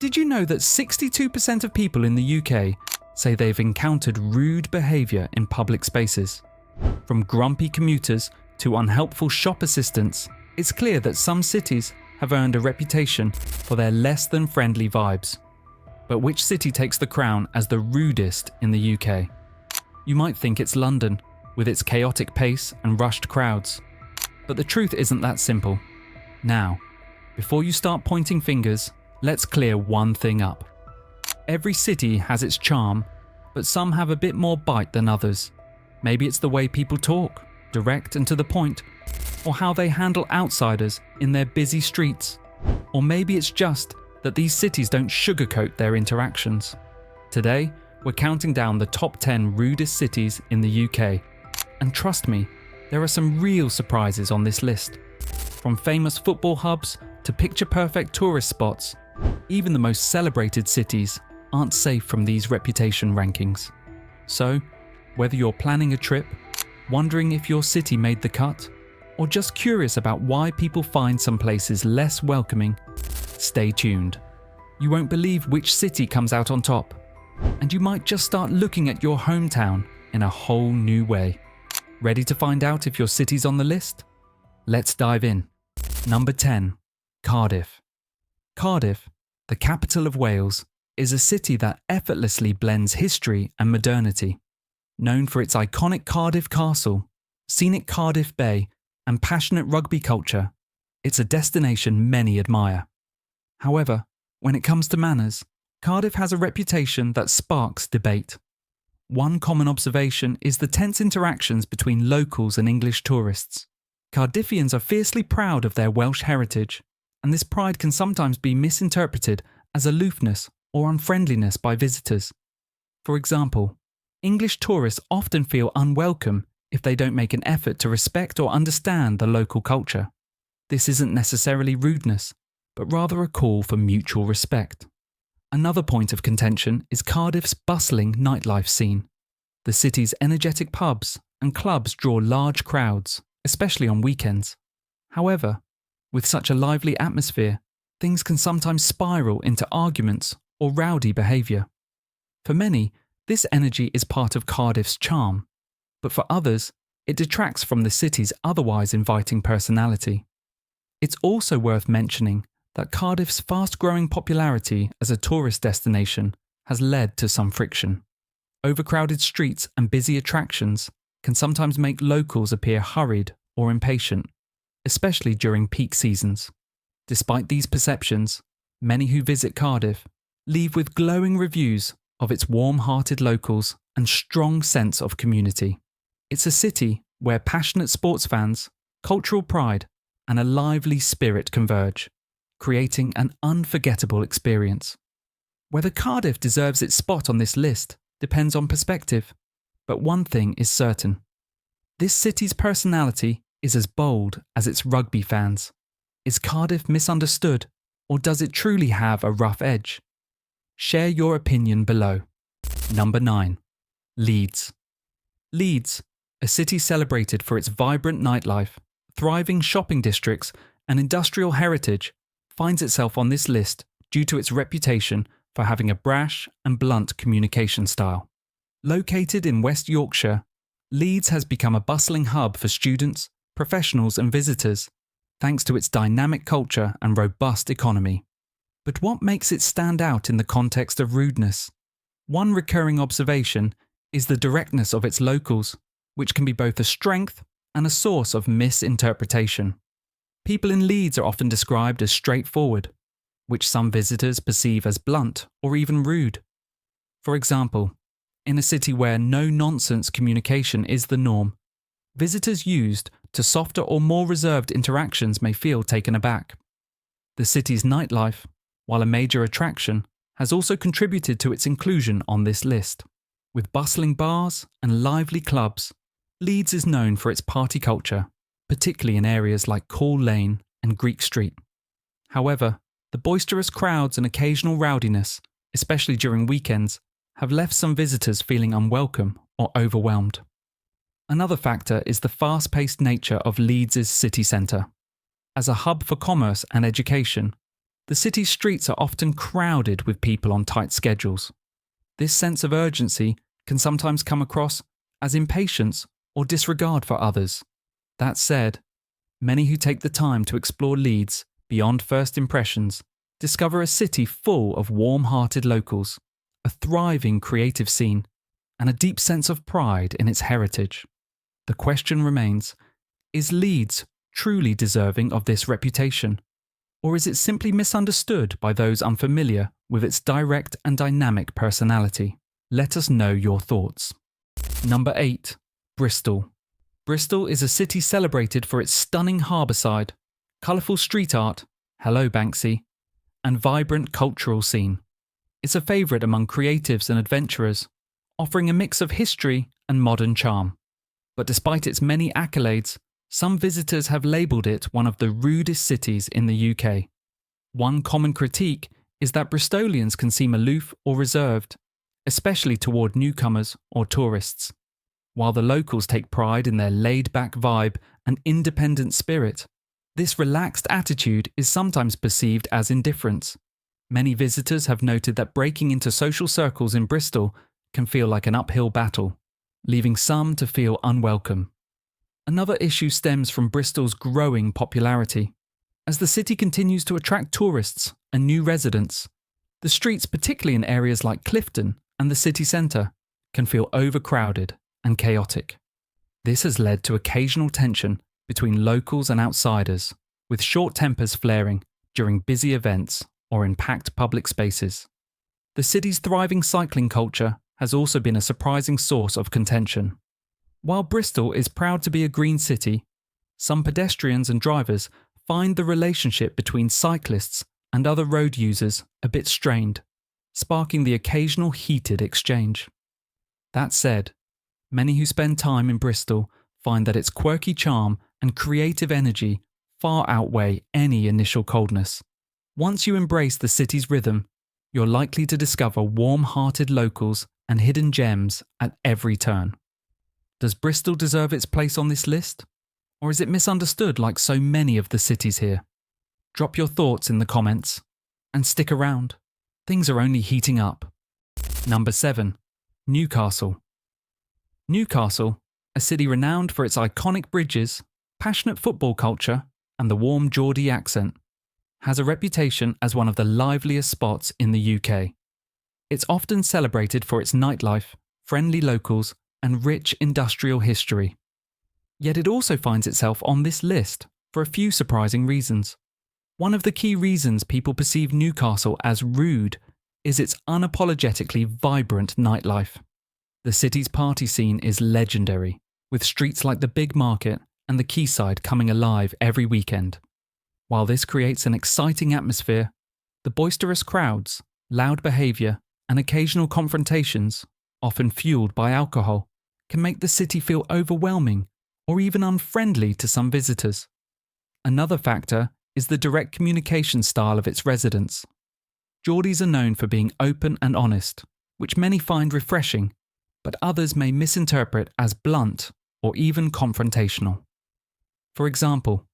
Did you know that 62% of people in the UK say they've encountered rude behaviour in public spaces? From grumpy commuters to unhelpful shop assistants, it's clear that some cities have earned a reputation for their less than friendly vibes. But which city takes the crown as the rudest in the UK? You might think it's London, with its chaotic pace and rushed crowds. But the truth isn't that simple. Now, before you start pointing fingers, let's clear one thing up. Every city has its charm, but some have a bit more bite than others. Maybe it's the way people talk, direct and to the point, or how they handle outsiders in their busy streets. Or maybe it's just that these cities don't sugarcoat their interactions. Today, we're counting down the top 10 rudest cities in the UK. And trust me, there are some real surprises on this list. From famous football hubs to picture-perfect tourist spots, even the most celebrated cities aren't safe from these reputation rankings. So, whether you're planning a trip, wondering if your city made the cut, or just curious about why people find some places less welcoming, stay tuned. You won't believe which city comes out on top, and you might just start looking at your hometown in a whole new way. Ready to find out if your city's on the list? Let's dive in. Number 10. Cardiff. Cardiff, the capital of Wales, is a city that effortlessly blends history and modernity. Known for its iconic Cardiff Castle, scenic Cardiff Bay, and passionate rugby culture, it's a destination many admire. However, when it comes to manners, Cardiff has a reputation that sparks debate. One common observation is the tense interactions between locals and English tourists. Cardiffians are fiercely proud of their Welsh heritage, and this pride can sometimes be misinterpreted as aloofness or unfriendliness by visitors. For example, English tourists often feel unwelcome if they don't make an effort to respect or understand the local culture. This isn't necessarily rudeness, but rather a call for mutual respect. Another point of contention is Cardiff's bustling nightlife scene. The city's energetic pubs and clubs draw large crowds, especially on weekends. However, with such a lively atmosphere, things can sometimes spiral into arguments or rowdy behaviour. For many, this energy is part of Cardiff's charm, but for others, it detracts from the city's otherwise inviting personality. It's also worth mentioning that Cardiff's fast-growing popularity as a tourist destination has led to some friction. Overcrowded streets and busy attractions can sometimes make locals appear hurried or impatient, especially during peak seasons. Despite these perceptions, many who visit Cardiff leave with glowing reviews of its warm-hearted locals and strong sense of community. It's a city where passionate sports fans, cultural pride, and a lively spirit converge, creating an unforgettable experience. Whether Cardiff deserves its spot on this list depends on perspective, but one thing is certain. This city's personality is as bold as its rugby fans. Is Cardiff misunderstood, or does it truly have a rough edge? Share your opinion below. Number 9. Leeds. Leeds, a city celebrated for its vibrant nightlife, thriving shopping districts, and industrial heritage, finds itself on this list due to its reputation for having a brash and blunt communication style. Located in West Yorkshire, Leeds has become a bustling hub for students, professionals and visitors, thanks to its dynamic culture and robust economy. But what makes it stand out in the context of rudeness? One recurring observation is the directness of its locals, which can be both a strength and a source of misinterpretation. People in Leeds are often described as straightforward, which some visitors perceive as blunt or even rude. For example, in a city where no-nonsense communication is the norm, visitors used to softer or more reserved interactions may feel taken aback. The city's nightlife, while a major attraction, has also contributed to its inclusion on this list. With bustling bars and lively clubs, Leeds is known for its party culture, particularly in areas like Call Lane and Greek Street. However, the boisterous crowds and occasional rowdiness, especially during weekends, have left some visitors feeling unwelcome or overwhelmed. Another factor is the fast-paced nature of Leeds' city centre. As a hub for commerce and education, The city's streets are often crowded with people on tight schedules. This sense of urgency can sometimes come across as impatience or disregard for others. That said, many who take the time to explore Leeds beyond first impressions discover a city full of warm-hearted locals, a thriving creative scene, and a deep sense of pride in its heritage. The question remains, is Leeds truly deserving of this reputation? Or is it simply misunderstood by those unfamiliar with its direct and dynamic personality? Let us know your thoughts. Number 8. Bristol. Bristol is a city celebrated for its stunning harbourside, colourful street art, hello Banksy, and vibrant cultural scene. It's a favourite among creatives and adventurers, offering a mix of history and modern charm. But despite its many accolades, some visitors have labelled it one of the rudest cities in the UK. One common critique is that Bristolians can seem aloof or reserved, especially toward newcomers or tourists. While the locals take pride in their laid-back vibe and independent spirit, this relaxed attitude is sometimes perceived as indifference. Many visitors have noted that breaking into social circles in Bristol can feel like an uphill battle, leaving some to feel unwelcome. Another issue stems from Bristol's growing popularity. As the city continues to attract tourists and new residents, the streets, particularly in areas like Clifton and the city centre, can feel overcrowded and chaotic. This has led to occasional tension between locals and outsiders, with short tempers flaring during busy events or in packed public spaces. The city's thriving cycling culture has also been a surprising source of contention. While Bristol is proud to be a green city, some pedestrians and drivers find the relationship between cyclists and other road users a bit strained, sparking the occasional heated exchange. That said, many who spend time in Bristol find that its quirky charm and creative energy far outweigh any initial coldness. Once you embrace the city's rhythm, you're likely to discover warm-hearted locals and hidden gems at every turn. Does Bristol deserve its place on this list? Or is it misunderstood like so many of the cities here? Drop your thoughts in the comments. And stick around. Things are only heating up. Number 7. Newcastle. Newcastle, a city renowned for its iconic bridges, passionate football culture, and the warm Geordie accent, has a reputation as one of the liveliest spots in the UK. It's often celebrated for its nightlife, friendly locals, and rich industrial history. Yet it also finds itself on this list for a few surprising reasons. One of the key reasons people perceive Newcastle as rude is its unapologetically vibrant nightlife. The city's party scene is legendary, with streets like the Big Market and the Quayside coming alive every weekend. While this creates an exciting atmosphere, the boisterous crowds, loud behaviour, and occasional confrontations, often fueled by alcohol, can make the city feel overwhelming or even unfriendly to some visitors. Another factor is the direct communication style of its residents. Geordies are known for being open and honest, which many find refreshing, but others may misinterpret as blunt or even confrontational. For example,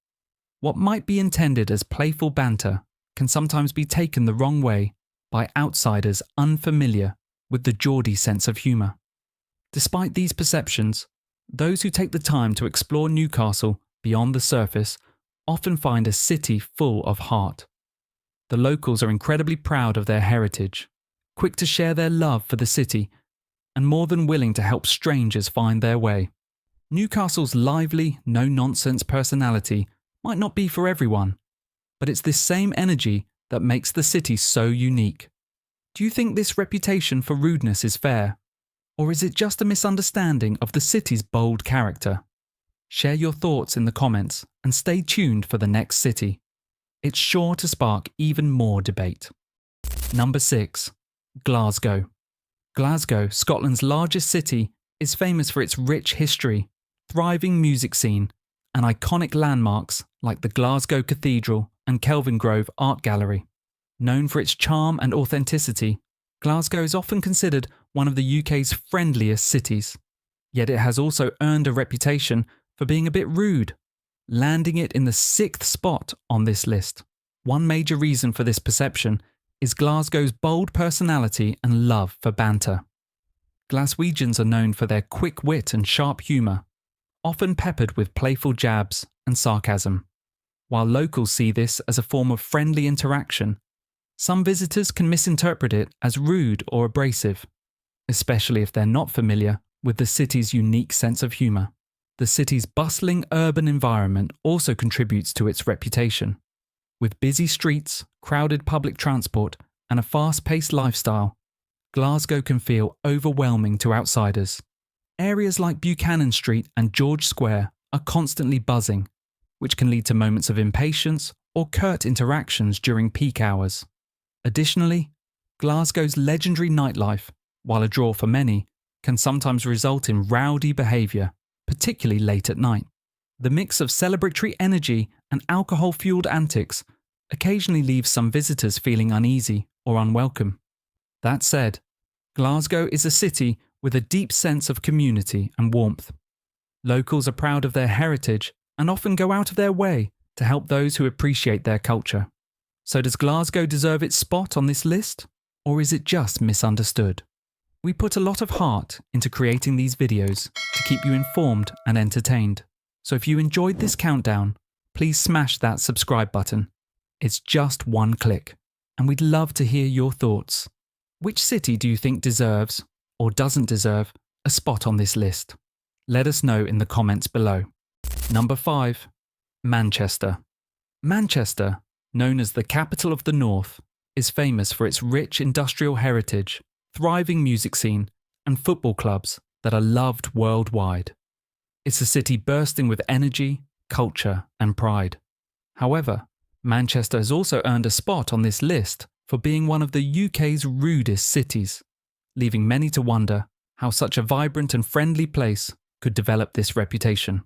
what might be intended as playful banter can sometimes be taken the wrong way by outsiders unfamiliar with the Geordie sense of humour. Despite these perceptions, those who take the time to explore Newcastle beyond the surface often find a city full of heart. The locals are incredibly proud of their heritage, quick to share their love for the city, and more than willing to help strangers find their way. Newcastle's lively, no-nonsense personality might not be for everyone, but it's this same energy that makes the city so unique. Do you think this reputation for rudeness is fair? Or is it just a misunderstanding of the city's bold character? Share your thoughts in the comments and stay tuned for the next city. It's sure to spark even more debate. Number 6. Glasgow. Glasgow, Scotland's largest city, is famous for its rich history, thriving music scene, and iconic landmarks like the Glasgow Cathedral and Kelvingrove Art Gallery. Known for its charm and authenticity, Glasgow is often considered one of the UK's friendliest cities. Yet it has also earned a reputation for being a bit rude, landing it in the 6th spot on this list. One major reason for this perception is Glasgow's bold personality and love for banter. Glaswegians are known for their quick wit and sharp humour, often peppered with playful jabs and sarcasm. While locals see this as a form of friendly interaction, some visitors can misinterpret it as rude or abrasive, especially if they're not familiar with the city's unique sense of humour. The city's bustling urban environment also contributes to its reputation. With busy streets, crowded public transport, and a fast-paced lifestyle, Glasgow can feel overwhelming to outsiders. Areas like Buchanan Street and George Square are constantly buzzing, which can lead to moments of impatience or curt interactions during peak hours. Additionally, Glasgow's legendary nightlife, while a draw for many, can sometimes result in rowdy behaviour, particularly late at night. The mix of celebratory energy and alcohol-fueled antics occasionally leaves some visitors feeling uneasy or unwelcome. That said, Glasgow is a city with a deep sense of community and warmth. Locals are proud of their heritage and often go out of their way to help those who appreciate their culture. So does Glasgow deserve its spot on this list, or is it just misunderstood? We put a lot of heart into creating these videos to keep you informed and entertained. So if you enjoyed this countdown, please smash that subscribe button. It's just one click, and we'd love to hear your thoughts. Which city do you think deserves, or doesn't deserve, a spot on this list? Let us know in the comments below. Number 5. Manchester. Manchester, known as the capital of the North, is famous for its rich industrial heritage, thriving music scene, and football clubs that are loved worldwide. It's a city bursting with energy, culture, and pride. However, Manchester has also earned a spot on this list for being one of the UK's rudest cities, leaving many to wonder how such a vibrant and friendly place could develop this reputation.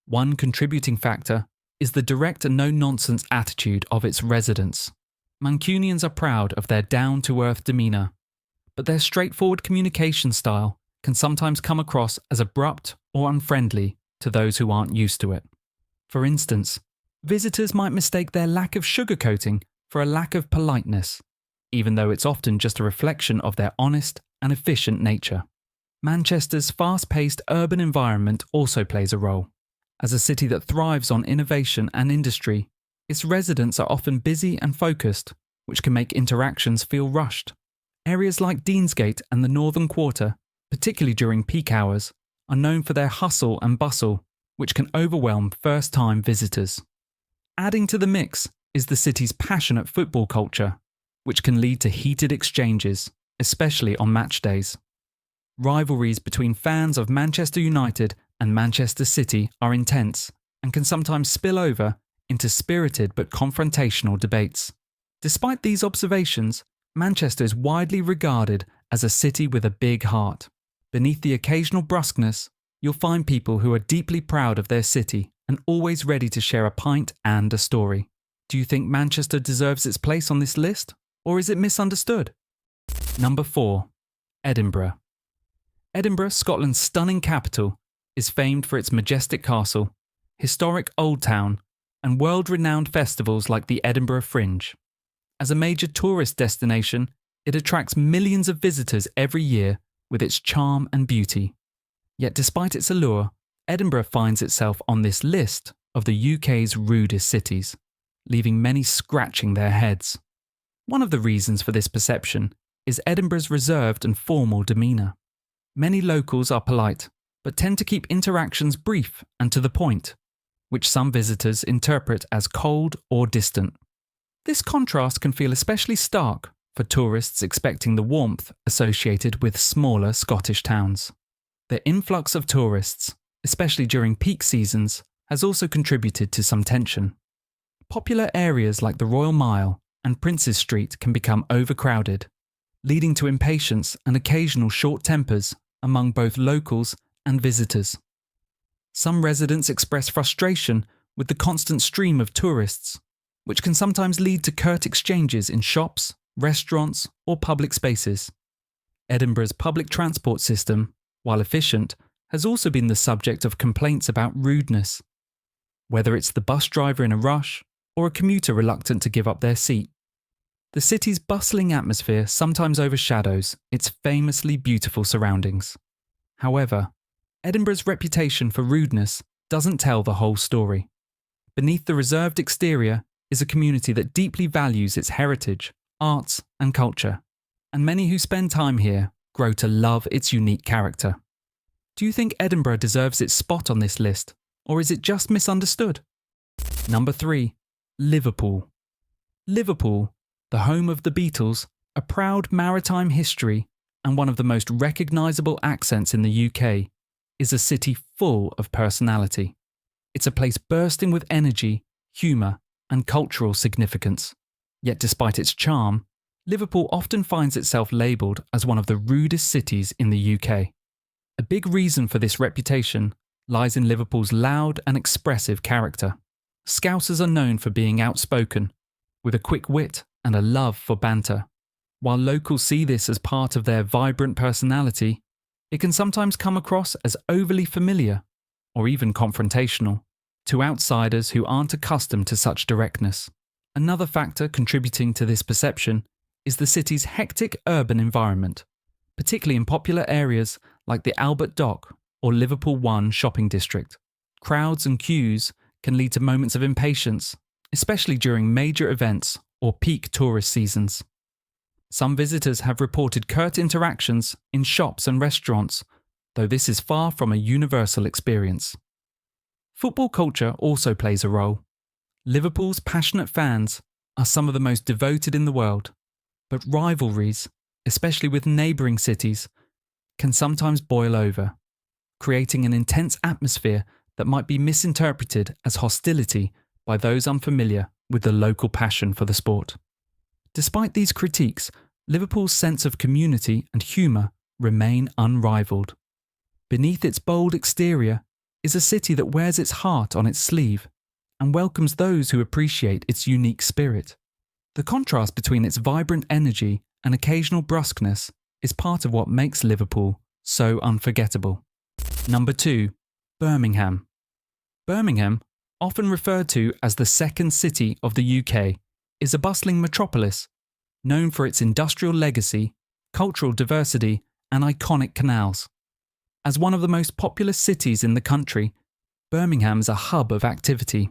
One contributing factor is the direct and no-nonsense attitude of its residents. Mancunians are proud of their down-to-earth demeanour, but their straightforward communication style can sometimes come across as abrupt or unfriendly to those who aren't used to it. For instance, visitors might mistake their lack of sugarcoating for a lack of politeness, even though it's often just a reflection of their honest and efficient nature. Manchester's fast-paced urban environment also plays a role. As a city that thrives on innovation and industry, its residents are often busy and focused, which can make interactions feel rushed. Areas like Deansgate and the Northern Quarter, particularly during peak hours, are known for their hustle and bustle, which can overwhelm first-time visitors. Adding to the mix is the city's passionate football culture, which can lead to heated exchanges, especially on match days. Rivalries between fans of Manchester United and Manchester City are intense and can sometimes spill over into spirited but confrontational debates. Despite these observations, Manchester is widely regarded as a city with a big heart. Beneath the occasional brusqueness, you'll find people who are deeply proud of their city and always ready to share a pint and a story. Do you think Manchester deserves its place on this list, or is it misunderstood? Number 4. Edinburgh. Edinburgh, Scotland's stunning capital, is famed for its majestic castle, historic Old Town, and world-renowned festivals like the Edinburgh Fringe. As a major tourist destination, it attracts millions of visitors every year with its charm and beauty. Yet despite its allure, Edinburgh finds itself on this list of the UK's rudest cities, leaving many scratching their heads. One of the reasons for this perception is Edinburgh's reserved and formal demeanour. Many locals are polite, but tend to keep interactions brief and to the point, which some visitors interpret as cold or distant. This contrast can feel especially stark for tourists expecting the warmth associated with smaller Scottish towns. The influx of tourists, especially during peak seasons, has also contributed to some tension. Popular areas like the Royal Mile and Princes Street can become overcrowded, leading to impatience and occasional short tempers among both locals and visitors. Some residents express frustration with the constant stream of tourists, which can sometimes lead to curt exchanges in shops, restaurants, or public spaces. Edinburgh's public transport system, while efficient, has also been the subject of complaints about rudeness. Whether it's the bus driver in a rush, or a commuter reluctant to give up their seat. The city's bustling atmosphere sometimes overshadows its famously beautiful surroundings. However, Edinburgh's reputation for rudeness doesn't tell the whole story. Beneath the reserved exterior is a community that deeply values its heritage, arts, and culture, and many who spend time here grow to love its unique character. Do you think Edinburgh deserves its spot on this list, or is it just misunderstood? Number 3. Liverpool. Liverpool, the home of the Beatles, a proud maritime history, and one of the most recognisable accents in the UK, is a city full of personality. It's a place bursting with energy, humour, and cultural significance. Yet despite its charm, Liverpool often finds itself labelled as one of the rudest cities in the UK. A big reason for this reputation lies in Liverpool's loud and expressive character. Scousers are known for being outspoken, with a quick wit and a love for banter. While locals see this as part of their vibrant personality, it can sometimes come across as overly familiar, or even confrontational, to outsiders who aren't accustomed to such directness. Another factor contributing to this perception is the city's hectic urban environment, particularly in popular areas like the Albert Dock or Liverpool 1 shopping district. Crowds and queues can lead to moments of impatience, especially during major events or peak tourist seasons. Some visitors have reported curt interactions in shops and restaurants, though this is far from a universal experience. Football culture also plays a role. Liverpool's passionate fans are some of the most devoted in the world, but rivalries, especially with neighbouring cities, can sometimes boil over, creating an intense atmosphere that might be misinterpreted as hostility by those unfamiliar with the local passion for the sport. Despite these critiques, Liverpool's sense of community and humour remain unrivalled. Beneath its bold exterior is a city that wears its heart on its sleeve and welcomes those who appreciate its unique spirit. The contrast between its vibrant energy and occasional brusqueness is part of what makes Liverpool so unforgettable. Number 2. Birmingham. Birmingham, often referred to as the second city of the UK, is a bustling metropolis known for its industrial legacy, cultural diversity, and iconic canals. As one of the most populous cities in the country, Birmingham is a hub of activity.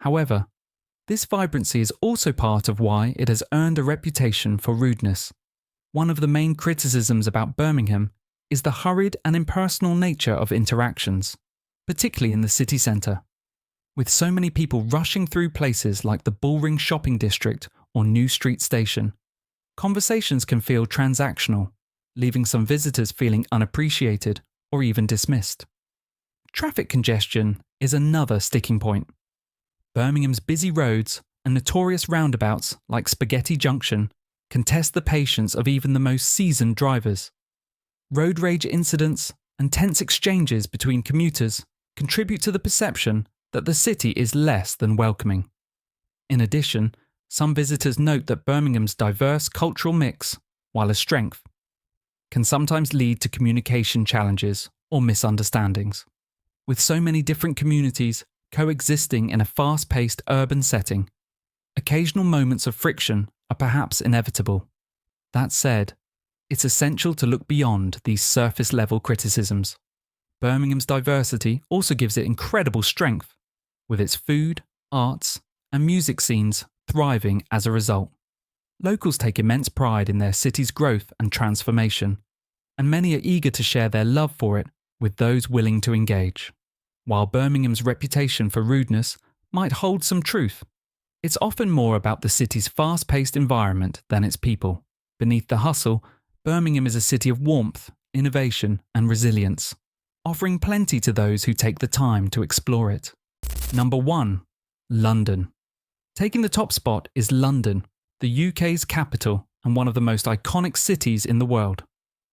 However, this vibrancy is also part of why it has earned a reputation for rudeness. One of the main criticisms about Birmingham is the hurried and impersonal nature of interactions, particularly in the city centre. With so many people rushing through places like the Bullring shopping district or New Street station, conversations can feel transactional, leaving some visitors feeling unappreciated or even dismissed. Traffic congestion is another sticking point. Birmingham's busy roads and notorious roundabouts like Spaghetti Junction can test the patience of even the most seasoned drivers. Road rage incidents and tense exchanges between commuters contribute to the perception that the city is less than welcoming. In addition, some visitors note that Birmingham's diverse cultural mix, while a strength, can sometimes lead to communication challenges or misunderstandings. With so many different communities coexisting in a fast-paced urban setting, occasional moments of friction are perhaps inevitable. That said, it's essential to look beyond these surface-level criticisms. Birmingham's diversity also gives it incredible strength, with its food, arts, and music scenes thriving as a result. Locals take immense pride in their city's growth and transformation, and many are eager to share their love for it with those willing to engage. While Birmingham's reputation for rudeness might hold some truth, it's often more about the city's fast-paced environment than its people. Beneath the hustle, Birmingham is a city of warmth, innovation, and resilience, offering plenty to those who take the time to explore it. Number 1. London. Taking the top spot is London, the UK's capital and one of the most iconic cities in the world.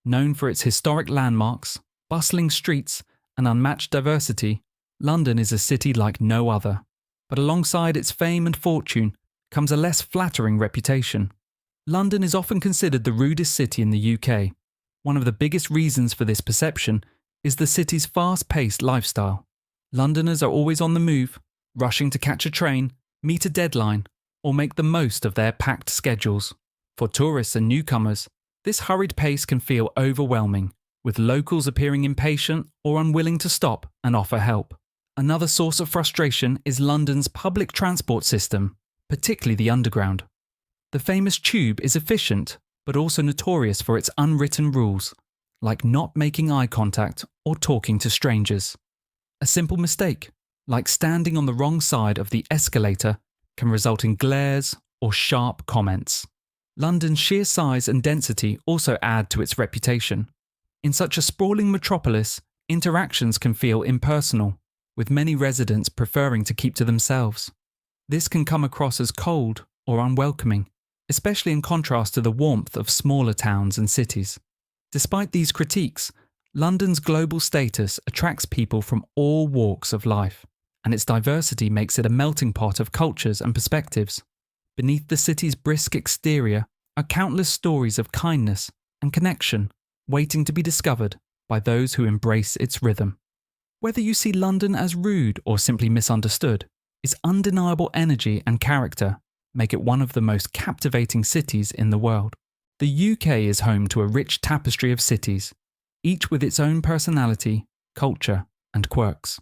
Known for its historic landmarks, bustling streets, and unmatched diversity, London is a city like no other. But alongside its fame and fortune comes a less flattering reputation. London is often considered the rudest city in the UK. One of the biggest reasons for this perception is the city's fast-paced lifestyle. Londoners are always on the move, rushing to catch a train, meet a deadline, or make the most of their packed schedules. For tourists and newcomers, this hurried pace can feel overwhelming, with locals appearing impatient or unwilling to stop and offer help. Another source of frustration is London's public transport system, particularly the Underground. The famous tube is efficient, but also notorious for its unwritten rules, like not making eye contact or talking to strangers. A simple mistake, like standing on the wrong side of the escalator, can result in glares or sharp comments. London's sheer size and density also add to its reputation. In such a sprawling metropolis, interactions can feel impersonal, with many residents preferring to keep to themselves. This can come across as cold or unwelcoming, especially in contrast to the warmth of smaller towns and cities. Despite these critiques, London's global status attracts people from all walks of life, and its diversity makes it a melting pot of cultures and perspectives. Beneath the city's brisk exterior are countless stories of kindness and connection waiting to be discovered by those who embrace its rhythm. Whether you see London as rude or simply misunderstood, its undeniable energy and character make it one of the most captivating cities in the world. The UK is home to a rich tapestry of cities, each with its own personality, culture, and quirks.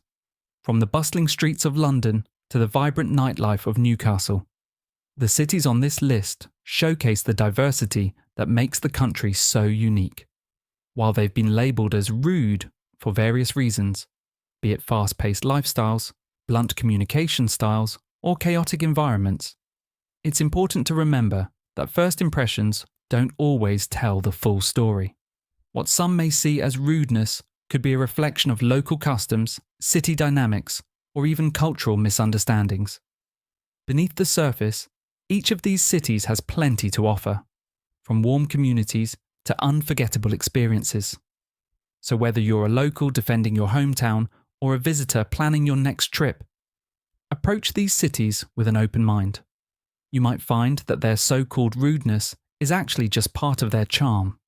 From the bustling streets of London to the vibrant nightlife of Newcastle, the cities on this list showcase the diversity that makes the country so unique. While they've been labelled as rude for various reasons, be it fast-paced lifestyles, blunt communication styles, or chaotic environments, it's important to remember that first impressions don't always tell the full story. What some may see as rudeness could be a reflection of local customs, city dynamics, or even cultural misunderstandings. Beneath the surface, each of these cities has plenty to offer, from warm communities to unforgettable experiences. So whether you're a local defending your hometown or a visitor planning your next trip, approach these cities with an open mind. You might find that their so-called rudeness is actually just part of their charm.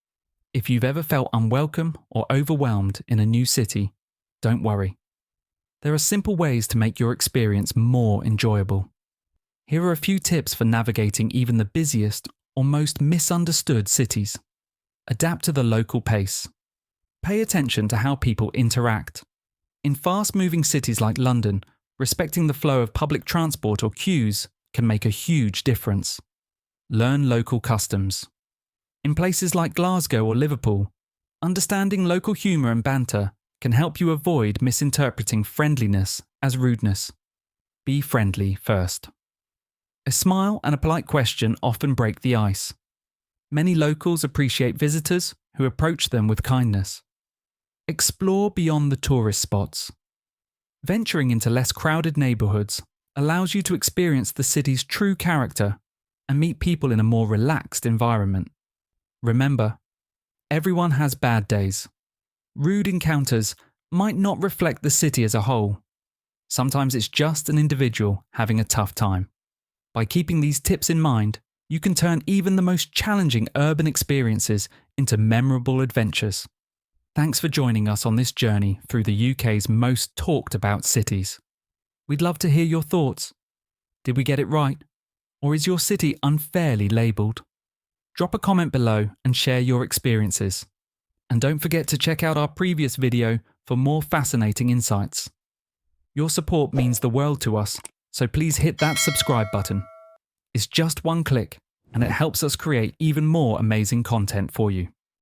If you've ever felt unwelcome or overwhelmed in a new city, don't worry. There are simple ways to make your experience more enjoyable. Here are a few tips for navigating even the busiest or most misunderstood cities. Adapt to the local pace. Pay attention to how people interact. In fast-moving cities like London, respecting the flow of public transport or queues can make a huge difference. Learn local customs. In places like Glasgow or Liverpool, understanding local humour and banter can help you avoid misinterpreting friendliness as rudeness. Be friendly first. A smile and a polite question often break the ice. Many locals appreciate visitors who approach them with kindness. Explore beyond the tourist spots. Venturing into less crowded neighbourhoods allows you to experience the city's true character and meet people in a more relaxed environment. Remember, everyone has bad days. Rude encounters might not reflect the city as a whole. Sometimes it's just an individual having a tough time. By keeping these tips in mind, you can turn even the most challenging urban experiences into memorable adventures. Thanks for joining us on this journey through the UK's most talked about cities. We'd love to hear your thoughts. Did we get it right? Or is your city unfairly labelled? Drop a comment below and share your experiences. And don't forget to check out our previous video for more fascinating insights. Your support means the world to us, so please hit that subscribe button. It's just one click, and it helps us create even more amazing content for you.